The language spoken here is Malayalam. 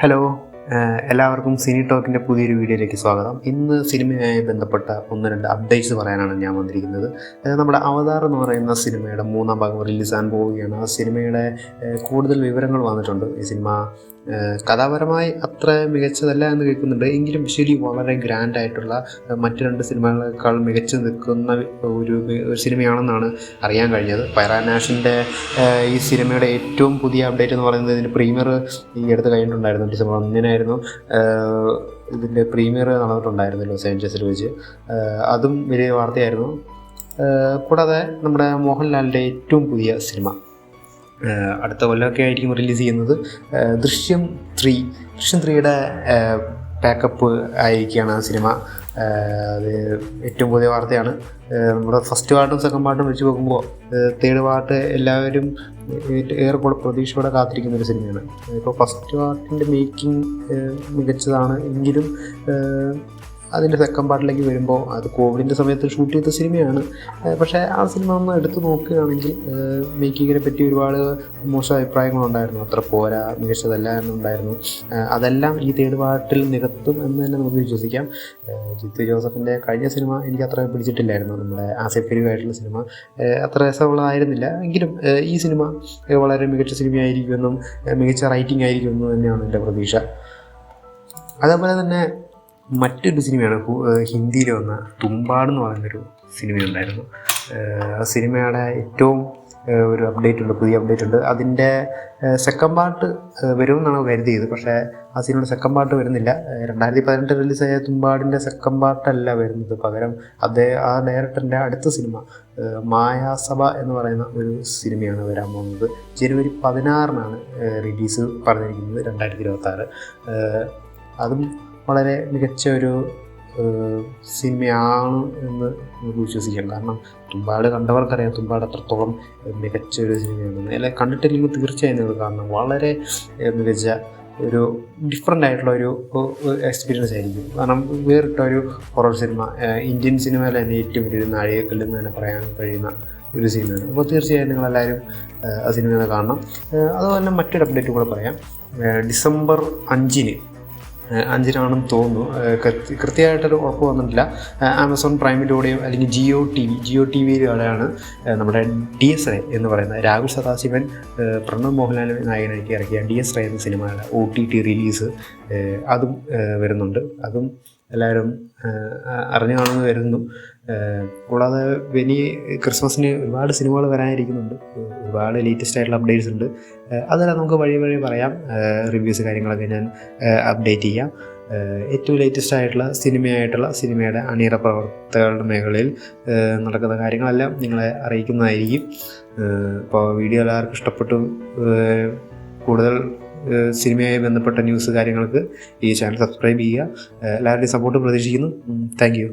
ഹലോ, എല്ലാവർക്കും സിനി ടോക്കിൻ്റെ പുതിയൊരു വീഡിയോയിലേക്ക് സ്വാഗതം. ഇന്ന് സിനിമയുമായി ബന്ധപ്പെട്ട ഒന്ന് രണ്ട് അപ്ഡേറ്റ്സ് പറയാനാണ് ഞാൻ വന്നിരിക്കുന്നത്. നമ്മുടെ അവതാർ എന്ന് പറയുന്ന സിനിമയുടെ 3ാം ഭാഗം റിലീസാകാൻ പോവുകയാണ്. ആ സിനിമയുടെ കൂടുതൽ വിവരങ്ങൾ വന്നിട്ടുണ്ട്. ഈ സിനിമ കഥാപരമായി അത്ര മികച്ചതല്ല എന്ന് കേൾക്കുന്നുണ്ട്. എങ്കിലും വിഷ്വലി വളരെ ഗ്രാൻഡായിട്ടുള്ള മറ്റ് 2 സിനിമകളേക്കാൾ മികച്ചു നിൽക്കുന്ന ഒരു സിനിമയാണെന്നാണ് അറിയാൻ കഴിഞ്ഞത്. പൈറാനാഷിൻ്റെ ഈ സിനിമയുടെ ഏറ്റവും പുതിയ അപ്ഡേറ്റ് എന്ന് പറയുന്നത് ഇതിൻ്റെ പ്രീമിയർ ഈ അടുത്ത് കഴിഞ്ഞിട്ടുണ്ടായിരുന്നു. ഡിസംബർ 1 ഇതിൻ്റെ പ്രീമിയർ നടന്നിട്ടുണ്ടായിരുന്നു ലോസ് ഏഞ്ചൽസിൽ വെച്ച്. അതും വലിയ വാർത്തയായിരുന്നു. കൂടാതെ നമ്മുടെ മോഹൻലാലിൻ്റെ ഏറ്റവും പുതിയ സിനിമ അടുത്ത കൊല്ലമൊക്കെ ആയിരിക്കും റിലീസ് ചെയ്യുന്നത്. ദൃശ്യം 3യുടെ പാക്കപ്പ് ആയിരിക്കുകയാണ് ആ സിനിമ. അത് ഏറ്റവും പുതിയ വാർത്തയാണ്. നമ്മുടെ ഫസ്റ്റ് പാർട്ടും സെക്കൻഡ് പാർട്ടും വെച്ച് നോക്കുമ്പോൾ തേർഡ് പാർട്ട് എല്ലാവരും ഏറെക്കുറെ പ്രതീക്ഷയോടെ കാത്തിരിക്കുന്നൊരു സിനിമയാണ്. ഇപ്പോൾ ഫസ്റ്റ് പാർട്ടിൻ്റെ മേക്കിംഗ് മികച്ചതാണ് എങ്കിലും അതിൻ്റെ സെക്കൻഡ് പാർട്ടിലേക്ക് വരുമ്പോൾ അത് കോവിഡിൻ്റെ സമയത്ത് ഷൂട്ട് ചെയ്ത സിനിമയാണ്. പക്ഷേ ആ സിനിമ ഒന്ന് എടുത്തു നോക്കുകയാണെങ്കിൽ മേക്കിങ്ങിനെ പറ്റി ഒരുപാട് മോശം അഭിപ്രായങ്ങളുണ്ടായിരുന്നു. അത്ര പോരാ, മികച്ചതല്ല എന്നുണ്ടായിരുന്നു. അതെല്ലാം ഈ തേർഡ് പാർട്ടിൽ നികത്തും എന്ന് തന്നെ നമുക്ക് വിശ്വസിക്കാം. ജിത്തു ജോസഫിൻ്റെ കഴിഞ്ഞ സിനിമ എനിക്ക് അത്ര പിടിച്ചിട്ടില്ലായിരുന്നു. നമ്മുടെ ആസിഫിലുമായിട്ടുള്ള സിനിമ അത്ര രസമുള്ളതായിരുന്നില്ല. എങ്കിലും ഈ സിനിമ വളരെ മികച്ച സിനിമയായിരിക്കുമെന്നും മികച്ച റൈറ്റിംഗ് ആയിരിക്കുമെന്നും തന്നെയാണ് എൻ്റെ പ്രതീക്ഷ. അതേപോലെ തന്നെ മറ്റൊരു സിനിമയാണ് ഹിന്ദിയിൽ വന്ന തുമ്പാട് എന്ന് പറയുന്നൊരു സിനിമയുണ്ടായിരുന്നു. ആ സിനിമയുടെ ഏറ്റവും ഒരു അപ്ഡേറ്റ് ഉണ്ട്, പുതിയ അപ്ഡേറ്റ് ഉണ്ട്. അതിൻ്റെ സെക്കൻഡ് പാർട്ട് വരുമെന്നാണ് കരുതിയത്. പക്ഷേ ആ സിനിമയുടെ സെക്കൻഡ് പാർട്ട് വരുന്നില്ല. 2018 റിലീസായ തുമ്പാടിൻ്റെ സെക്കൻഡ് പാർട്ടല്ല വരുന്നത്. പകരം ആ ഡയറക്ടറിൻ്റെ അടുത്ത സിനിമ മായാസഭ എന്ന് പറയുന്ന ഒരു സിനിമയാണ് വരാൻ പോകുന്നത്. ജനുവരി 16 റിലീസ് പറഞ്ഞിരിക്കുന്നത്, 2026. അതും വളരെ മികച്ച ഒരു സിനിമയാണ് എന്ന് നമുക്ക് വിശ്വസിക്കാം. കാരണം തുമ്പാട് കണ്ടവർക്കറിയാം തുമ്പാട് അത്രത്തോളം മികച്ച ഒരു സിനിമയാണ്. അല്ലെങ്കിൽ കണ്ടിട്ടില്ലെങ്കിൽ തീർച്ചയായും നിങ്ങൾ കാണണം. വളരെ മികച്ച ഒരു ഡിഫറെൻ്റ് ആയിട്ടുള്ള ഒരു എക്സ്പീരിയൻസ് ആയിരിക്കും. കാരണം വേറിട്ട ഒരു ഹൊറർ സിനിമ, ഇന്ത്യൻ സിനിമയിൽ തന്നെ ഏറ്റവും വലിയൊരു നാഴികക്കല്ലെന്ന് തന്നെ പറയാൻ കഴിയുന്ന ഒരു സിനിമയാണ്. അപ്പോൾ തീർച്ചയായും നിങ്ങളെല്ലാവരും ആ സിനിമ കാണണം. അതുപോലെ മറ്റൊരു അപ്ഡേറ്റ് കൂടെ പറയാം. ഡിസംബർ 5-നാണെന്ന് തോന്നുന്നു, കൃത്യമായിട്ടൊരു ഉറപ്പ് വന്നിട്ടില്ല. ആമസോൺ പ്രൈമിലൂടെയോ അല്ലെങ്കിൽ ജിയോ ടി വിയിലൂടെയാണ് നമ്മുടെ DSI എന്ന് പറയുന്ന രാഹുൽ സദാശിവൻ പ്രണവ് മോഹൻലാൽ നായകനാക്കി ഇറക്കിയ DSI എന്ന സിനിമയുടെ OTT റിലീസ് അതും വരുന്നുണ്ട്. അതും എല്ലാവരും അറിഞ്ഞു കാണുമെന്ന് വരുന്നു. കൂടാതെ ക്രിസ്മസിന് ഒരുപാട് സിനിമകൾ വരാനിരിക്കുന്നുണ്ട്. ഒരുപാട് ലേറ്റസ്റ്റ് ആയിട്ടുള്ള അപ്ഡേറ്റ്സ് ഉണ്ട്. അതെല്ലാം നമുക്ക് വഴി പറയാം. റിവ്യൂസ് കാര്യങ്ങളൊക്കെ ഞാൻ അപ്ഡേറ്റ് ചെയ്യാം. ഏറ്റവും ലേറ്റസ്റ്റ് ആയിട്ടുള്ള സിനിമയുടെ അണിയറ പ്രവർത്തകരുടെ മേഖലയിൽ നടക്കുന്ന കാര്യങ്ങളെല്ലാം നിങ്ങളെ അറിയിക്കുന്നതായിരിക്കും. ഇപ്പോൾ വീഡിയോ എല്ലാവർക്കും ഇഷ്ടപ്പെട്ടു. കൂടുതൽ സിനിമയുമായി ബന്ധപ്പെട്ട ന്യൂസ് കാര്യങ്ങൾക്ക് ഈ ചാനൽ സബ്സ്ക്രൈബ് ചെയ്യുക. എല്ലാവരുടെയും സപ്പോർട്ട് പ്രതീക്ഷിക്കുന്നു. Thank you.